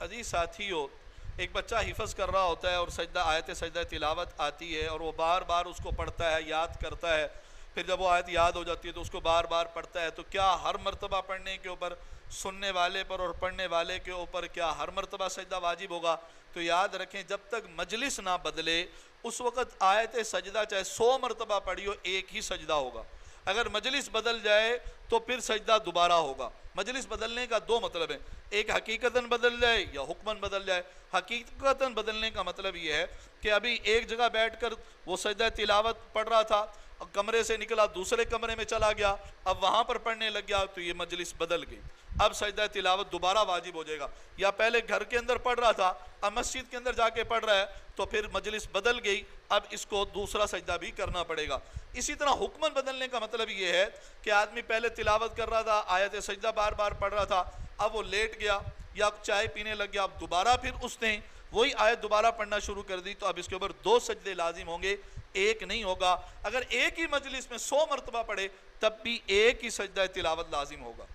عزیز ساتھی ہو، ایک بچہ حفظ کر رہا ہوتا ہے اور آیت سجدہ تلاوت آتی ہے اور وہ بار بار اس کو پڑھتا ہے، یاد کرتا ہے، پھر جب وہ آیت یاد ہو جاتی ہے تو اس کو بار بار پڑھتا ہے، تو کیا ہر مرتبہ پڑھنے کے اوپر، سننے والے پر اور پڑھنے والے کے اوپر کیا ہر مرتبہ سجدہ واجب ہوگا؟ تو یاد رکھیں جب تک مجلس نہ بدلے اس وقت آیت سجدہ چاہے 100 مرتبہ پڑھی ہو ایک ہی سجدہ ہوگا۔ اگر مجلس بدل جائے تو پھر سجدہ دوبارہ ہوگا۔ مجلس بدلنے کا دو مطلب ہے، ایک حقیقتاً بدل جائے یا حکماً بدل جائے۔ حقیقتاً بدلنے کا مطلب یہ ہے کہ ابھی ایک جگہ بیٹھ کر وہ سجدہ تلاوت پڑھ رہا تھا، کمرے سے نکلا دوسرے کمرے میں چلا گیا، اب وہاں پر پڑھنے لگ گیا، تو یہ مجلس بدل گئی، اب سجدہ تلاوت دوبارہ واجب ہو جائے گا۔ یا پہلے گھر کے اندر پڑھ رہا تھا، اب مسجد کے اندر جا کے پڑھ رہا ہے، تو پھر مجلس بدل گئی، اب اس کو دوسرا سجدہ بھی کرنا پڑے گا۔ اسی طرح حکماً بدلنے کا مطلب یہ ہے کہ آدمی پہلے تلاوت کر رہا تھا، آیت سجدہ بار بار پڑھ رہا تھا، اب وہ لیٹ گیا یا چائے پینے لگ گیا، اب دوبارہ پھر اس نے وہی آیت دوبارہ پڑھنا شروع کر دی، تو اب اس کے اوپر 2 سجدے لازم ہوں گے، ایک نہیں ہوگا۔ اگر ایک ہی مجلس میں 100 مرتبہ پڑھے تب بھی ایک ہی سجدہ تلاوت لازم ہوگا۔